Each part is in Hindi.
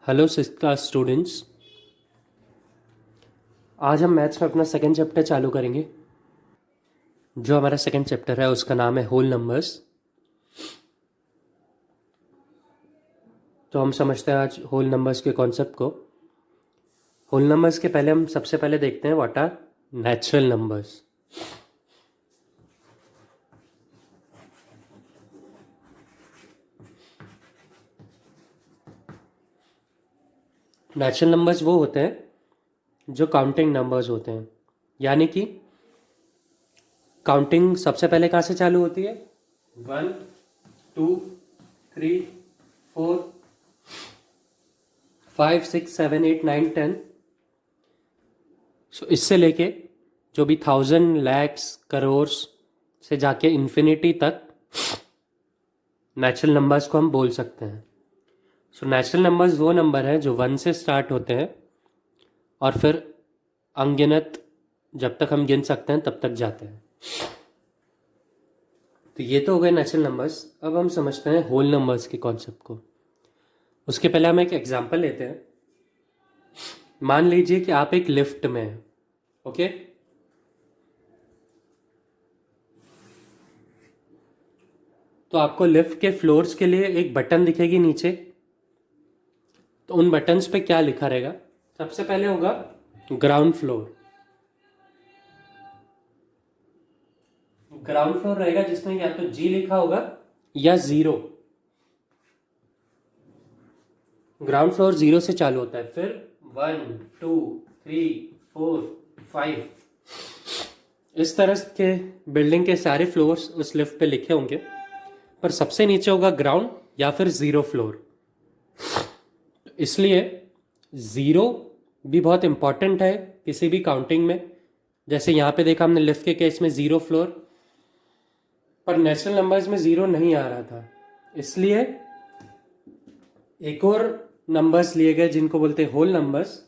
Hello six class students. आज हम मैथ्स में अपना सेकंड चैप्टर चालू करेंगे। जो हमारा सेकंड चैप्टर है उसका नाम है होल नंबर्स। तो हम समझते हैं आज होल नंबर्स के कॉन्सेप्ट को। होल नंबर्स के पहले हम सबसे पहले देखते हैं what are natural numbers. Natural numbers वो होते हैं जो काउंटिंग नंबर्स होते हैं, यानी कि काउंटिंग सबसे पहले कहाँ से चालू होती है? 1 2 3 4 5 6 7 8 9 10। सो इससे लेके जो भी 1000 लैक्स करोड़ से जाके इन्फिनिटी तक नेचुरल नंबर्स को हम बोल सकते हैं। सो नेचुरल नंबर्स वो नंबर हैं जो 1 से स्टार्ट होते हैं और फिर अनगिनत जब तक हम गिन सकते हैं तब तक जाते हैं। तो ये तो हो गए नेचुरल नंबर्स। अब हम समझते हैं होल नंबर्स के कॉन्सेप्ट को। उसके पहले हम एक एग्जांपल लेते हैं। मान लीजिए कि आप एक लिफ्ट में हैं, ओके? तो आपको लिफ्ट के फ्लोर्स के लिए एक बटन दिखेगी नीचे। तो उन बटन्स पे क्या लिखा रहेगा? सबसे पहले होगा ग्राउंड फ्लोर। ग्राउंड फ्लोर रहेगा जिसमें या तो जी लिखा होगा या 0। ग्राउंड फ्लोर 0 से चालू होता है, फिर 1 2 3 4 5 इस तरह के बिल्डिंग के सारे फ्लोर्स उस लिफ्ट पे लिखे होंगे, पर सबसे नीचे होगा ग्राउंड या फिर 0 फ्लोर। इसलिए 0 भी बहुत इंपॉर्टेंट है किसी भी काउंटिंग में। जैसे यहाँ पे देखा हमने लिफ्ट के केस में 0 फ्लोर, पर नेचुरल नंबर्स में 0 नहीं आ रहा था, इसलिए एक और नंबर्स लिए गए जिनको बोलते हैं होल नंबर्स।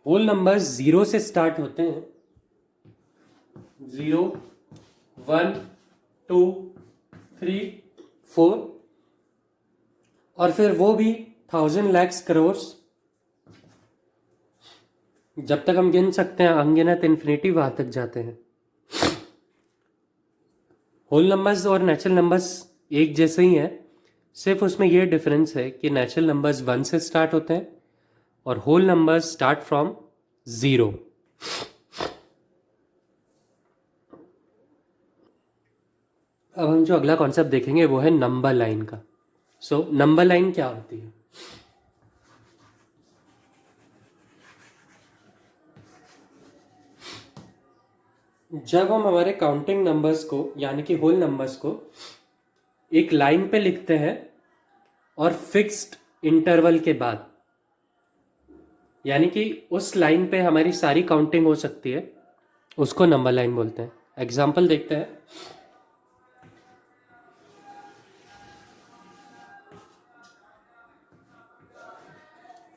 होल नंबर्स 0 से स्टार्ट होते हैं। 0 1 2 3 4 और फिर वो भी 1000 लैक्स करोड़ जब तक हम गिन सकते हैं, अनगिनत इन्फिनिटी वहां तक जाते हैं। होल नंबर्स और नेचुरल नंबर्स एक जैसे ही हैं, सिर्फ उसमें यह डिफरेंस है कि नेचुरल नंबर्स 1 से स्टार्ट होते हैं और होल नंबर्स स्टार्ट फ्रॉम 0। अब हम जो अगला कॉन्सेप्ट देखेंगे वो है नंबर लाइन का। सो नंबर लाइन क्या होती है? जब हम हमारे काउंटिंग नंबर्स को यानी कि होल नंबर्स को एक लाइन पे लिखते हैं और फिक्स्ड इंटरवल के बाद, यानी कि उस लाइन पे हमारी सारी काउंटिंग हो सकती है, उसको नंबर लाइन बोलते हैं। एग्जाम्पल देखते हैं।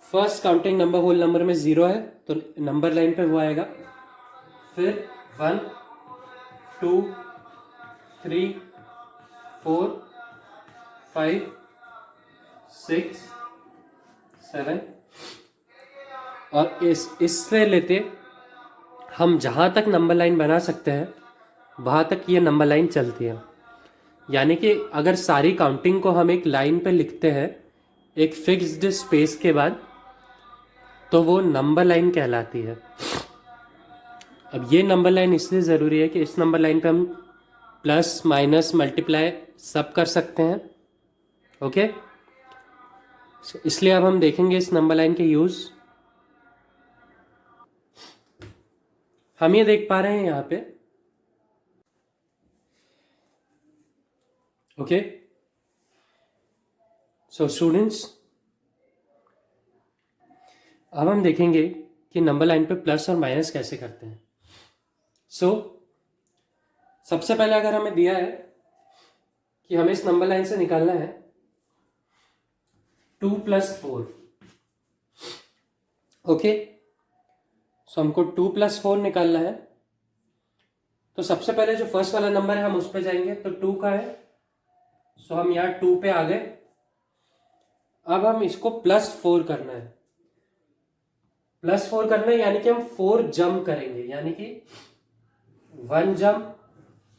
First counting number whole number में 0 है, तो नंबर लाइन पे वो आएगा। फिर 1 2 3 4 5 6 7 और इससे लेते हम जहाँ तक नंबर लाइन बना सकते हैं वहाँ तक ये नंबर लाइन चलती है। यानी कि अगर सारी काउंटिंग को हम एक लाइन पे लिखते हैं एक फिक्स्ड स्पेस के बाद, तो वो नंबर लाइन कहलाती है। अब ये नंबर लाइन इसलिए ज़रूरी है कि इस नंबर लाइन पे हम प्लस माइनस मल्टीप्लाई सब कर सकते हैं, ओके? इसलिए अब हम देखेंगे इस नंबर लाइन के यूज़। हम ये देख पा रहे हैं यहाँ पे, ओके? सो स्टूडेंट्स, अब हम देखेंगे कि नंबर लाइन पे प्लस और माइनस कैसे करते हैं। सो सबसे पहले अगर हमें दिया है कि हमें इस नंबर लाइन से निकालना है 2 + 4, ओके? सो हमको 2 + 4 निकालना है। तो सबसे पहले जो फर्स्ट वाला नंबर है हम उस पे जाएंगे, तो 2 का है, सो हम यहाँ 2 पे आ गए। अब हम इसको +4 करना है, +4 करना है, यानी कि हम 4 जंप करेंगे, यानी कि 1 जंप,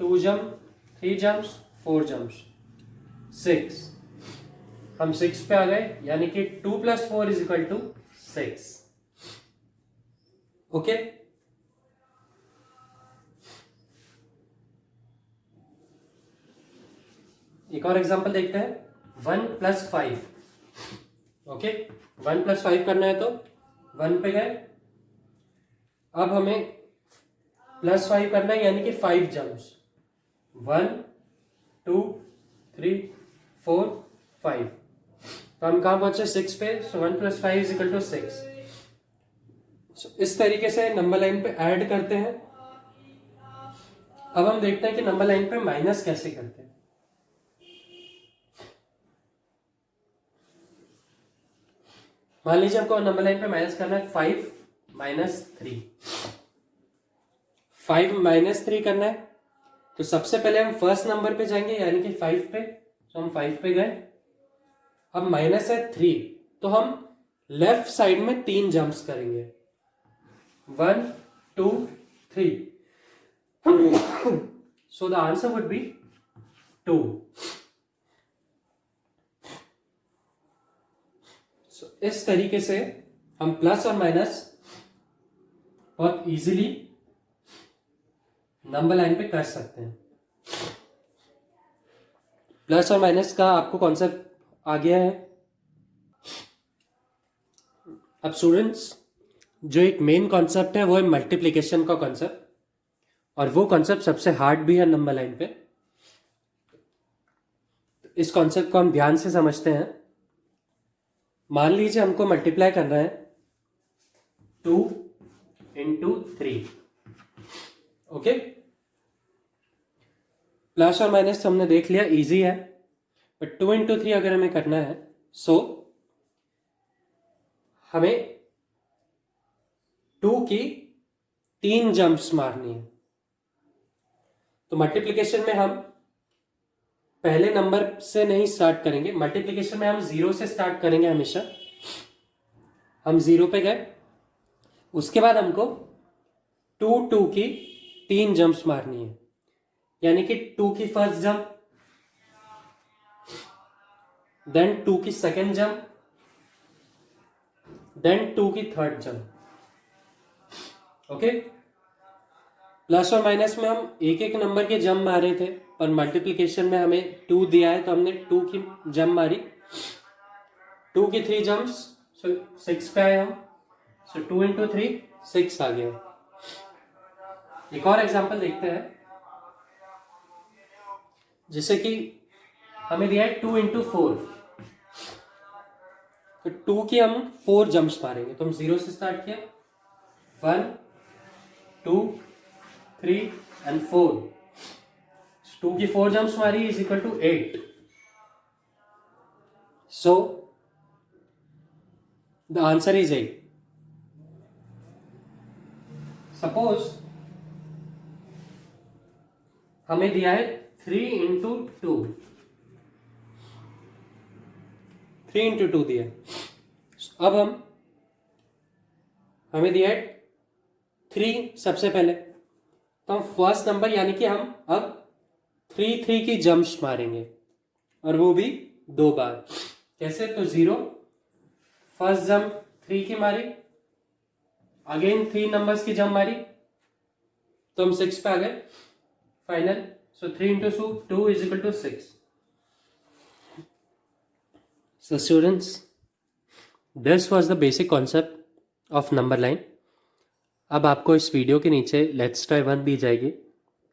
2 जंप, 3 जंप्स, 4 जंप्स, 6। हम 6 पे आ गए, यानी कि 2 + 4 = 6। ओके, एक और एग्जांपल देखते हैं। 1 + 5। ओके, 1 + 5 करना है, तो 1 पे गए। अब हमें +5 करना है, यानी कि 5 जंप्स, 1 2 3 4 5। तो हम कहाँ पहुंचे? 6 पे। सो 1 + 5 = 6। इस तरीके से नंबर लाइन पे ऐड करते हैं। अब हम देखते हैं कि नंबर लाइन पे माइनस कैसे करते हैं। मान लीजिए हमको नंबर लाइन पे माइनस करना है 5 - 3। 5 - 3 करना है, तो सबसे पहले हम फर्स्ट नंबर पे जाएंगे, यानी कि 5 पे। तो हम 5 पे गए। अब माइनस है 3, तो हम लेफ्ट साइड में 3 जंप्स करेंगे, 1 2 3। So the answer would be 2। इस तरीके से हम प्लस और माइनस बहुत इजीली नंबर लाइन पे कर सकते हैं। प्लस और माइनस का आपको कॉन्सेप्ट आ गया है। अब स्टूडेंट्स, जो एक मेन कॉन्सेप्ट है वो है मल्टीप्लिकेशन का कॉन्सेप्ट, और वो कॉन्सेप्ट सबसे हार्ड भी है नंबर लाइन पे। इस कॉन्सेप्ट को हम ध्यान से समझते हैं। मान लीजिए हमको मल्टीप्लाई करना है 2 × 3। ओके, प्लस और माइनस हमने देख लिया, इजी है। बट 2 × 3 अगर हमें करना है, सो हमें 2 की 3 जंप्स मारनी है। तो मल्टीप्लिकेशन में हम पहले नंबर से नहीं स्टार्ट करेंगे, मल्टीप्लिकेशन में हम 0 से स्टार्ट करेंगे हमेशा। हम 0 पे गए, उसके बाद हमको 2 की 3 जंप्स मारनी है, यानी कि 2 की फर्स्ट जंप, देन 2 की सेकेंड जंप, देन 2 की थर्ड जंप। ओके, प्लस और माइनस में हम एक एक नंबर के जंप मारे थे, पर मल्टीप्लिकेशन में हमें 2 दिया है, तो हमने 2 की जंप मारी, 2 की 3 जंप्स, सो 6 पे आए हम। सो 2 × 3 6 आ गया। एक और एग्जांपल देखते हैं, जैसे कि हमें दिया है 2 × 4, तो 2 की हम 4 जंप्स मारेंगे। तो हम 0 से स्टार्ट किया, 1 2 3 and 4। 2 की 4 जंप्स मारी = 8। So the answer is 8। Suppose हमें दिया है 3 × 2, 3 × 2 दिया। अब हमें दिया है 3 सबसे पहले, तो हम फर्स्ट नंबर, यानी कि हम अब 3 की जंप्स मारेंगे, और वो भी 2 बार। कैसे? तो 0, फर्स्ट जंप 3 की मारी, अगेन 3 नंबर्स की जंप मारी, तो हम 6 पे आ गए final. So 3 × 2 = 6। So students, this was the basic concept of number line. अब आपको इस वीडियो के नीचे लेट्स ट्राई 1 दी जाएगी,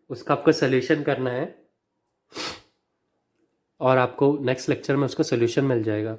उसका आपको सोल्यूशन करना है, और आपको नेक्स्ट लेक्चर में उसका सोल्यूशन मिल जाएगा।